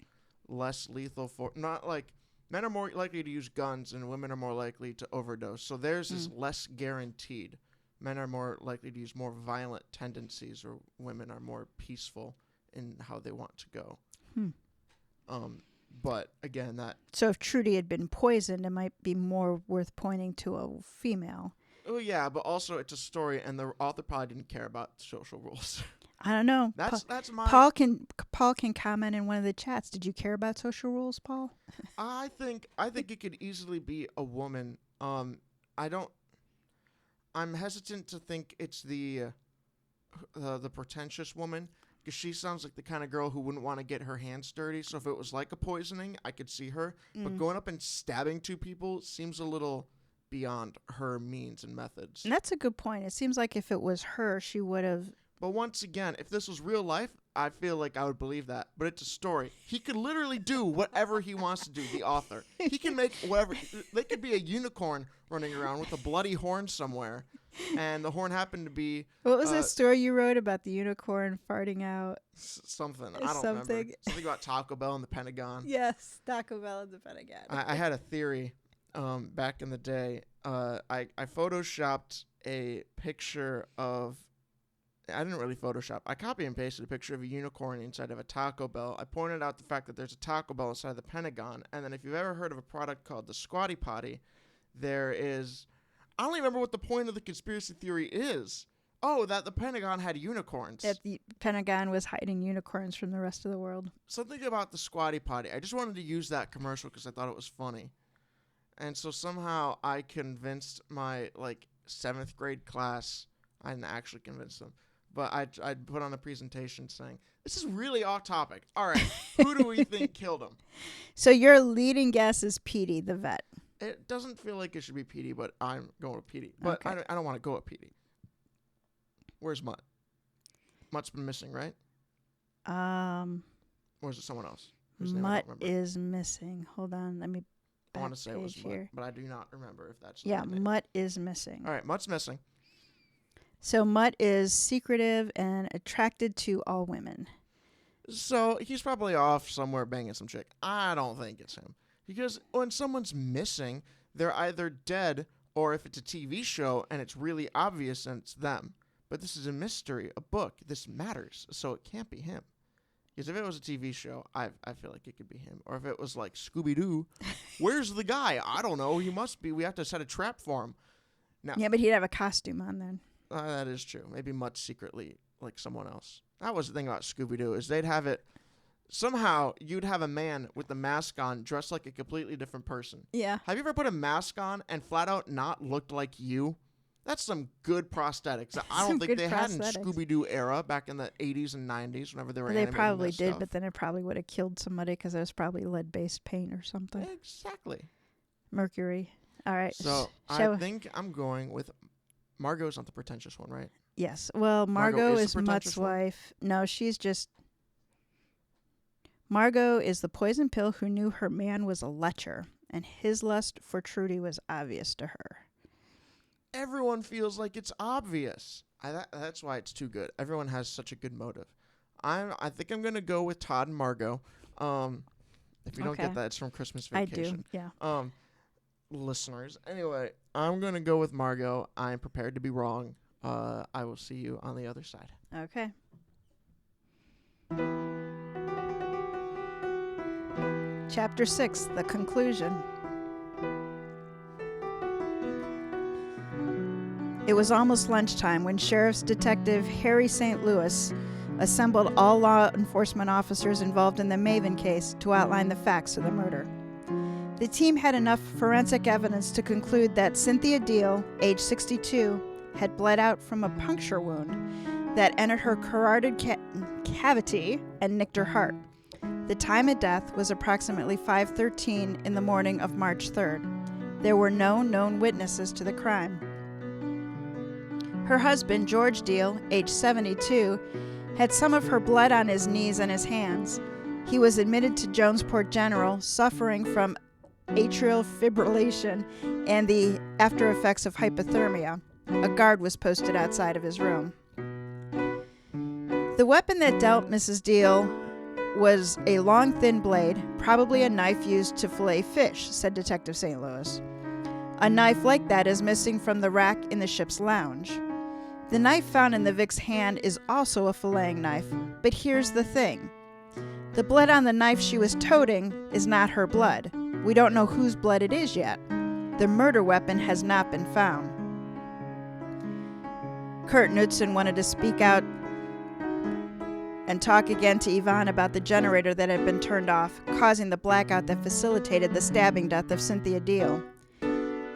less lethal men are more likely to use guns and women are more likely to overdose. So theirs is less guaranteed. Men are more likely to use more violent tendencies, or women are more peaceful in how they want to go. But again, that... So if Trudy had been poisoned, it might be more worth pointing to a female. Oh, yeah, but also it's a story, and the author probably didn't care about social rules. I don't know. That's my... Paul can comment in one of the chats. Did you care about social rules, Paul? I think it could easily be a woman. I'm hesitant to think it's the... the pretentious woman, because she sounds like the kind of girl who wouldn't want to get her hands dirty. So if it was like a poisoning, I could see her. But going up and stabbing 2 people seems a little beyond her means and methods. And that's a good point. It seems like if it was her, she would have. But once again, if this was real life, I feel like I would believe that. But it's a story. He could literally do whatever he wants to do, the author. He can make whatever. They could be a unicorn running around with a bloody horn somewhere. And the horn happened to be... What was that story you wrote about the unicorn farting out? Something. I don't remember. Something about Taco Bell and the Pentagon. Yes, Taco Bell and the Pentagon. I had a theory back in the day. I photoshopped a picture of... I didn't really Photoshop. I copy and pasted a picture of a unicorn inside of a Taco Bell. I pointed out the fact that there's a Taco Bell inside of the Pentagon. And then if you've ever heard of a product called the Squatty Potty, there is... I don't even remember what the point of the conspiracy theory is. Oh, that the Pentagon had unicorns. That the Pentagon was hiding unicorns from the rest of the world. Something about the Squatty Potty. I just wanted to use that commercial because I thought it was funny. And so somehow I convinced my, 7th grade class. I didn't actually convince them. But I put on a presentation saying, this is really off topic. All right, who do we think killed him? So your leading guess is Petey, the vet. It doesn't feel like it should be Petey, but I'm going with Petey. But okay. I don't want to go with Petey. Where's Mutt? Mutt's been missing, right? Or is it someone else? Mutt is missing. Hold on, let me. I want to say it was Mutt, but I do not remember if that's. Yeah, Mutt is missing. All right, Mutt's missing. So Mutt is secretive and attracted to all women. So he's probably off somewhere banging some chick. I don't think it's him. Because when someone's missing, they're either dead or if it's a TV show and it's really obvious and it's them. But this is a mystery, a book. This matters, so it can't be him. Because if it was a TV show, I feel like it could be him. Or if it was like Scooby-Doo, where's the guy? I don't know. He must be. We have to set a trap for him. Now, yeah, but he'd have a costume on then. That is true. Maybe Mutt's secretly like someone else. That was the thing about Scooby-Doo is they'd have it. Somehow, you'd have a man with the mask on dressed like a completely different person. Yeah. Have you ever put a mask on and flat out not looked like you? That's some good prosthetics that I don't think they had in Scooby-Doo era back in the 80s and 90s whenever they were animating They probably this did, stuff. but then it probably would have killed somebody because it was probably lead-based paint or something. Exactly. Mercury. All right. So I think I'm going with Margot's not the pretentious one, right? Yes. Well, Margot is Mutt's wife. No, she's just... Margot is the poison pill who knew her man was a lecher, and his lust for Trudy was obvious to her. Everyone feels like it's obvious. That's why it's too good. Everyone has such a good motive. I think I'm going to go with Todd and Margot. If you don't get that, it's from Christmas Vacation. I do, yeah. Listeners. Anyway, I'm going to go with Margot. I'm prepared to be wrong. I will see you on the other side. Okay. Chapter 6, The Conclusion. It was almost lunchtime when Sheriff's Detective Harry St. Louis assembled all law enforcement officers involved in the Maven case to outline the facts of the murder. The team had enough forensic evidence to conclude that Cynthia Deal, age 62, had bled out from a puncture wound that entered her carotid cavity and nicked her heart. The time of death was approximately 5:13 in the morning of March 3rd. There were no known witnesses to the crime. Her husband, George Deal, age 72, had some of her blood on his knees and his hands. He was admitted to Jonesport General, suffering from atrial fibrillation and the after effects of hypothermia. A guard was posted outside of his room. The weapon that dealt Mrs. Deal was a long, thin blade, probably a knife used to fillet fish, said Detective St. Louis. A knife like that is missing from the rack in the ship's lounge. The knife found in the Vic's hand is also a filleting knife, but here's the thing. The blood on the knife she was toting is not her blood. We don't know whose blood it is yet. The murder weapon has not been found. Kurt Knudsen wanted to speak out and talk again to Yvonne about the generator that had been turned off, causing the blackout that facilitated the stabbing death of Cynthia Deal.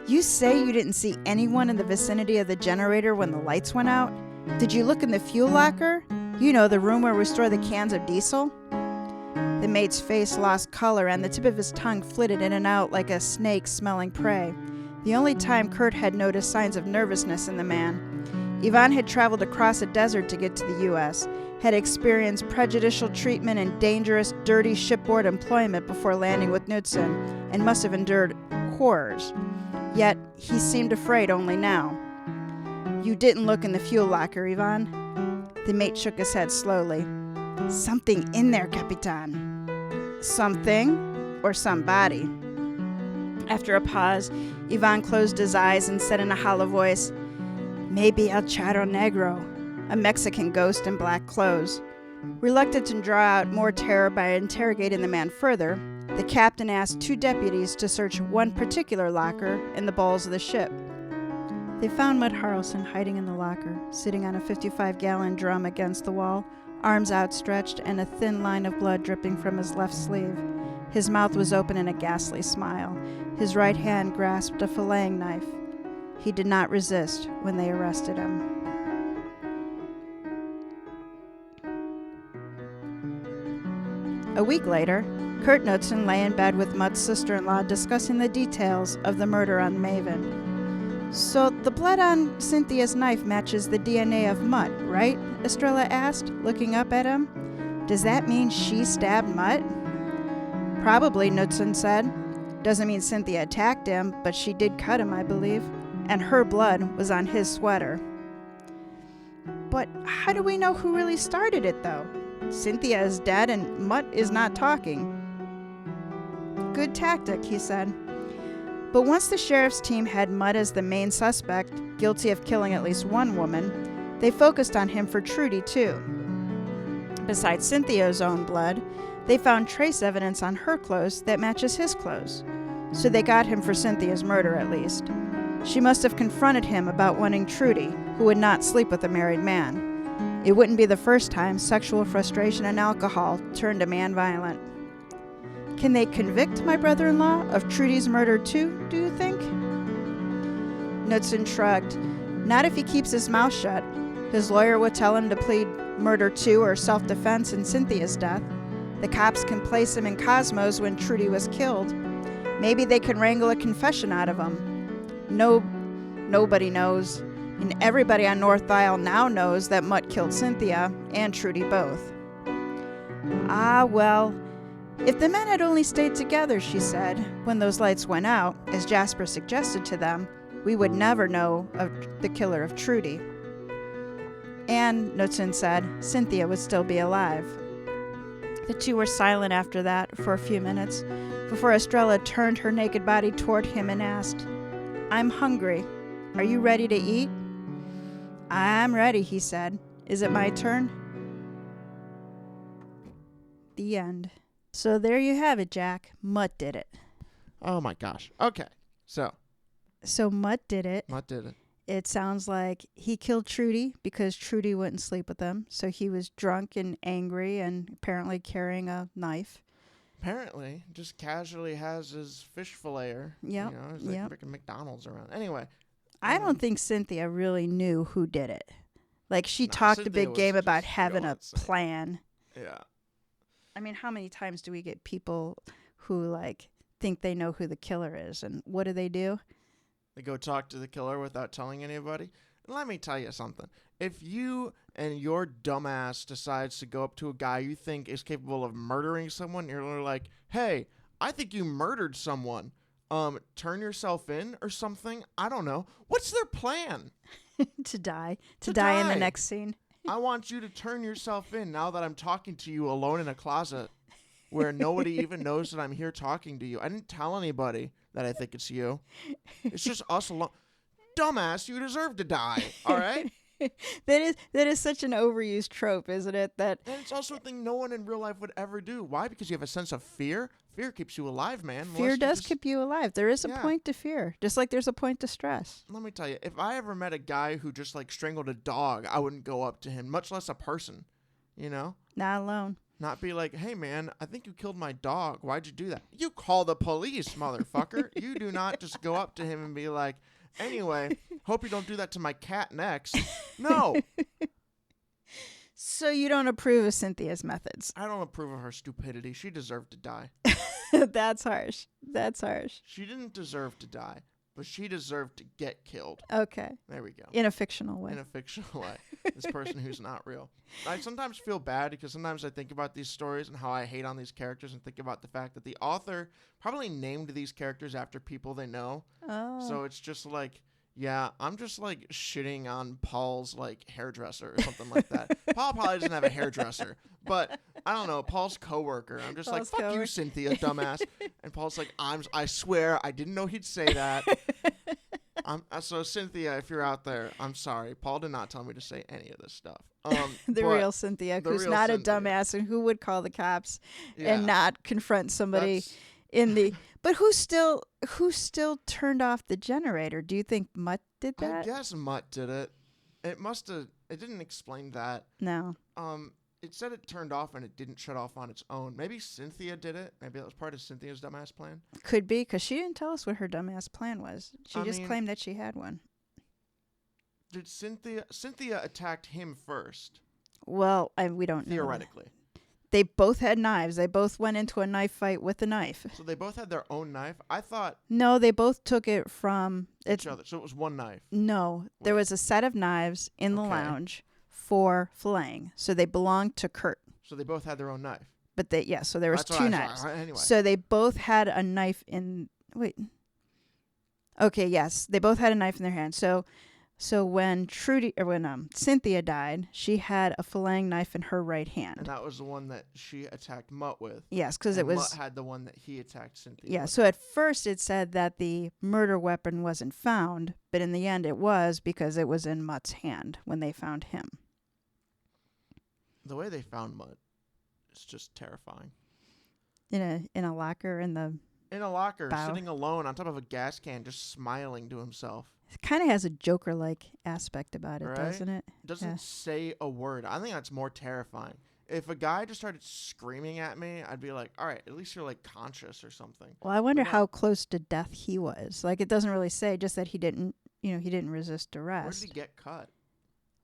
You say you didn't see anyone in the vicinity of the generator when the lights went out? Did you look in the fuel locker? You know, the room where we store the cans of diesel? The mate's face lost color and the tip of his tongue flitted in and out like a snake smelling prey. The only time Kurt had noticed signs of nervousness in the man. Ivan had traveled across a desert to get to the U.S., had experienced prejudicial treatment and dangerous, dirty shipboard employment before landing with Knudsen, and must have endured horrors. Yet, he seemed afraid only now. You didn't look in the fuel locker, Ivan? The mate shook his head slowly. Something in there, Capitan. Something or somebody. After a pause, Ivan closed his eyes and said in a hollow voice, Maybe El Charro Negro, a Mexican ghost in black clothes. Reluctant to draw out more terror by interrogating the man further, the captain asked 2 deputies to search one particular locker in the bowels of the ship. They found Mutt Harrelson hiding in the locker, sitting on a 55-gallon drum against the wall, arms outstretched and a thin line of blood dripping from his left sleeve. His mouth was open in a ghastly smile. His right hand grasped a filleting knife. He did not resist when they arrested him. A week later, Kurt Knudsen lay in bed with Mutt's sister-in-law discussing the details of the murder on Maven. So the blood on Cynthia's knife matches the DNA of Mutt, right? Estrella asked, looking up at him. Does that mean she stabbed Mutt? Probably, Knudsen said. Doesn't mean Cynthia attacked him, but she did cut him, I believe. And her blood was on his sweater. But how do we know who really started it, though? Cynthia is dead and Mutt is not talking. Good tactic, he said. But once the sheriff's team had Mutt as the main suspect, guilty of killing at least one woman, they focused on him for Trudy, too. Besides Cynthia's own blood, they found trace evidence on her clothes that matches his clothes. So they got him for Cynthia's murder, at least. She must have confronted him about wanting Trudy, who would not sleep with a married man. It wouldn't be the first time sexual frustration and alcohol turned a man violent. Can they convict my brother-in-law of Trudy's murder too, do you think? Knudsen shrugged. Not if he keeps his mouth shut. His lawyer would tell him to plead murder too or self-defense in Cynthia's death. The cops can place him in Cosmos when Trudy was killed. Maybe they can wrangle a confession out of him. Nobody knows. And everybody on North Isle now knows that Mutt killed Cynthia and Trudy both. Ah, well, if the men had only stayed together, she said, when those lights went out, as Jasper suggested to them, we would never know of the killer of Trudy. And, Knudsen said, Cynthia would still be alive. The two were silent after that for a few minutes, before Estrella turned her naked body toward him and asked, I'm hungry. Are you ready to eat? I'm ready, he said. Is it my turn? The end. So there you have it, Jack. Mutt did it. Oh my gosh. Okay. So Mutt did it. Mutt did it. It sounds like he killed Trudy because Trudy wouldn't sleep with him. So he was drunk and angry and apparently carrying a knife. Apparently, just casually has his fish filletier. Yep. You know, it's like freaking McDonald's around. Anyway. I don't think Cynthia really knew who did it. Like, she talked a big game about having a plan. Yeah. I mean, how many times do we get people who, like, think they know who the killer is? And what do? They go talk to the killer without telling anybody. And let me tell you something. If you and your dumbass decides to go up to a guy you think is capable of murdering someone, you're like, hey, I think you murdered someone. Turn yourself in or something. I don't know. What's their plan? To die in the next scene. I want you to turn yourself in now that I'm talking to you alone in a closet where nobody even knows that I'm here talking to you. I didn't tell anybody that I think it's you. It's just us alone. Dumbass, you deserve to die. All right? That is such an overused trope, isn't it? And it's also a thing no one in real life would ever do. Why? Because you have a sense of fear. Fear keeps you alive, man. Fear does keep you alive. There is a point to fear, just like there's a point to stress. Let me tell you, if I ever met a guy who just like strangled a dog, I wouldn't go up to him, much less a person, you know? Not alone. Not be like, hey, man, I think you killed my dog. Why'd you do that? You call the police, motherfucker. You do not just go up to him and be like, Anyway, hope you don't do that to my cat next. No. So you don't approve of Cynthia's methods? I don't approve of her stupidity. She deserved to die. That's harsh. That's harsh. She didn't deserve to die, but she deserved to get killed. Okay. There we go. In a fictional way. In a fictional way. This person who's not real. I sometimes feel bad because sometimes I think about these stories and how I hate on these characters and think about the fact that the author probably named these characters after people they know. Oh. So it's just like, yeah, I'm just like shitting on Paul's like hairdresser or something like that. Paul probably doesn't have a hairdresser, but I don't know, Paul's coworker. I'm just Paul's like, fuck you, Cynthia, dumbass. And Paul's like, I swear, I didn't know he'd say that. So Cynthia, if you're out there, I'm sorry. Paul did not tell me to say any of this stuff. The real Cynthia, who's not a dumbass and who would call the cops and not confront somebody in the. But who still turned off the generator? Do you think Mutt did that? I guess Mutt did it. It must have. It didn't explain that. No. It said it turned off and it didn't shut off on its own. Maybe Cynthia did it. Maybe that was part of Cynthia's dumbass plan. Could be, because she didn't tell us what her dumbass plan was. She just claimed that she had one. Did Cynthia attacked him first? Well, we don't know. Theoretically. They both had knives. They both went into a knife fight with a knife. So they both had their own knife? I thought... No, they both took it from... each other. So it was one knife? No. Wait. There was a set of knives in the lounge for filleting. So they belonged to Kurt. So they both had their own knife? But so there was two knives. Anyway. So they both had a knife in... Wait. Okay, yes. They both had a knife in their hand. So when Cynthia died, she had a filleting knife in her right hand. And that was the one that she attacked Mutt with. Yes, because it was... Mutt had the one that he attacked Cynthia Yeah, with. so at first it said that the murder weapon wasn't found, but in the end it was because it was in Mutt's hand when they found him. The way they found Mutt is just terrifying. In a locker in the... In a locker, bow. sitting alone on top of a gas can, just smiling to himself. It kind of has a Joker-like aspect about it, Right? doesn't it? Doesn't say a word. I think that's more terrifying. If a guy just started screaming at me, I'd be like, all right, at least you're like conscious or something. Well, I wonder how close to death he was. Like, it doesn't really say, just that he didn't resist arrest. Where did he get cut?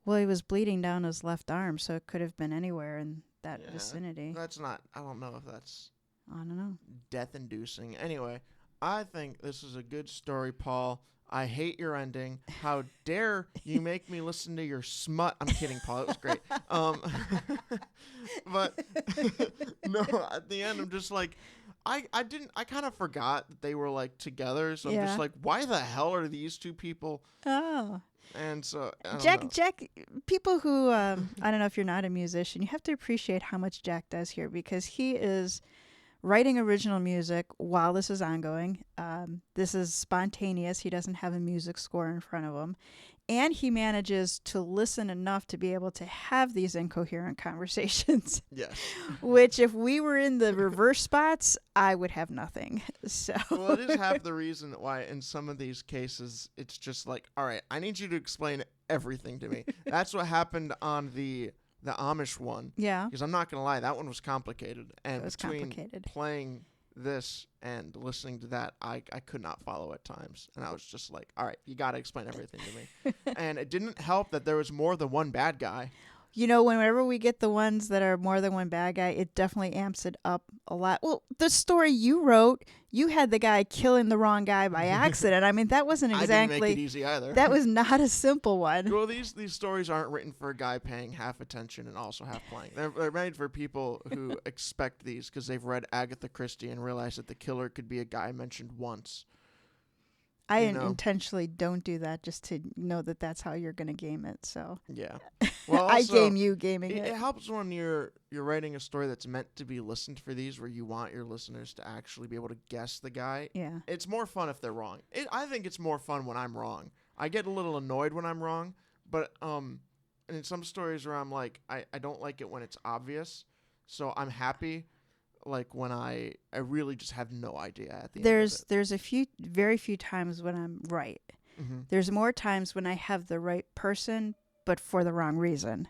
Well, he was bleeding down his left arm, so it could have been anywhere in that vicinity. That's not, I don't know if that's... I don't know. Death-inducing. Anyway, I think this is a good story, Paul. I hate your ending. How dare you make me listen to your smut? I'm kidding, Paul. It was great. But no, at the end, I'm just like, I kind of forgot that they were like together. So I'm just like, why the hell are these two people? Oh. And so Jack, people who I don't know if you're not a musician, you have to appreciate how much Jack does here, because he is writing original music while this is ongoing. This is spontaneous. He doesn't have a music score in front of him. And he manages to listen enough to be able to have these incoherent conversations. Yes. Which, if we were in the reverse spots, I would have nothing. So. Well, it is half the reason why in some of these cases, it's just like, all right, I need you to explain everything to me. That's what happened on the Amish one. Yeah. Because I'm not going to lie, that one was complicated. And it was between complicated. Playing this and listening to that, I could not follow at times. And I was just like, all right, you got to explain everything to me. And it didn't help that there was more than one bad guy. You know, whenever we get the ones that are more than one bad guy, it definitely amps it up a lot. Well, the story you wrote, you had the guy killing the wrong guy by accident. I mean, that wasn't exactly... I didn't make it easy either. That was not a simple one. Well, these stories aren't written for a guy paying half attention and also half playing. They're made for people who expect these because they've read Agatha Christie and realize that the killer could be a guy mentioned once. I intentionally don't do that just to know that that's how you're going to game it. So yeah, well, I game you gaming it. It helps when you're writing a story that's meant to be listened for these, where you want your listeners to actually be able to guess the guy. Yeah, it's more fun if they're wrong. I think it's more fun when I'm wrong. I get a little annoyed when I'm wrong, but and in some stories where I'm like, I don't like it when it's obvious, so I'm happy. Like when I really just have no idea at the end of it. There's very few times when I'm right. Mm-hmm. There's more times when I have the right person, but for the wrong reason.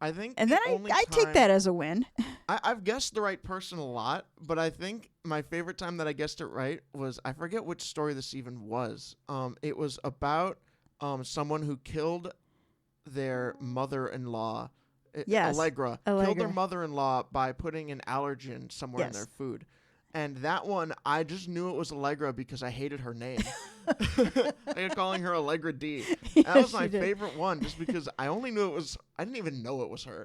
I think, and then I take that as a win. I've guessed the right person a lot, but I think my favorite time that I guessed it right was, I forget which story this even was. It was about someone who killed their mother-in-law. Yes, Allegra killed their mother-in-law by putting an allergen somewhere in their food. And that one, I just knew it was Allegra because I hated her name. I kept calling her Allegra D. That was my favorite one, just because I only knew it was, I didn't even know it was her.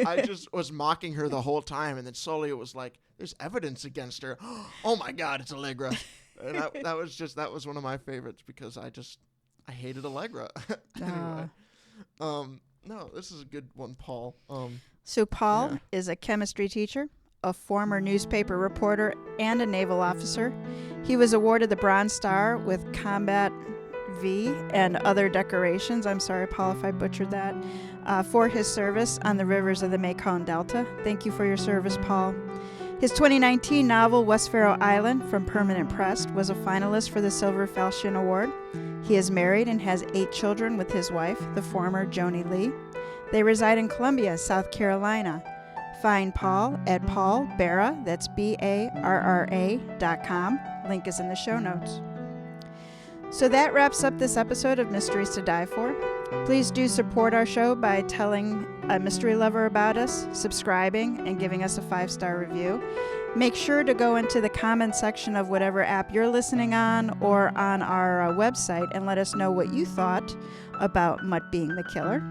I just was mocking her the whole time, and then slowly it was like, there's evidence against her. Oh my God, it's Allegra. And that was one of my favorites because I hated Allegra. Anyway. No, this is a good one, Paul. So Paul is a chemistry teacher, a former newspaper reporter, and a naval officer. He was awarded the Bronze Star with Combat V and other decorations. I'm sorry, Paul, if I butchered that. For his service on the rivers of the Mekong Delta. Thank you for your service, Paul. His 2019 novel, West Faroe Island, from Permanent Press, was a finalist for the Silver Falchion Award. He is married and has 8 children with his wife, the former Joni Lee. They reside in Columbia, South Carolina. Find Paul at Paul Barra, that's BARRA.com. Link is in the show notes. So that wraps up this episode of Mysteries to Die For. Please do support our show by telling a mystery lover about us, subscribing, and giving us a 5-star review. Make sure to go into the comment section of whatever app you're listening on or on our website and let us know what you thought about Mutt being the killer.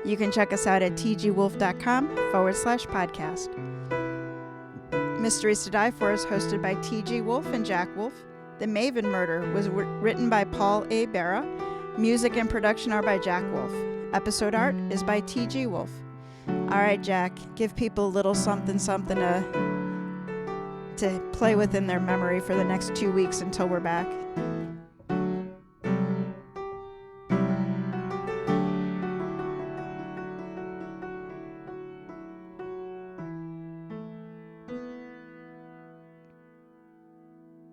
You can check us out at tgwolff.com/podcast. Mysteries to Die For is hosted by TG Wolff and Jack Wolff. The Maven Murder was written by Paul A. Barra. Music and production are by Jack Wolff. Episode art is by TG Wolff. All right, Jack, give people a little something to play with in their memory for the next 2 weeks until we're back.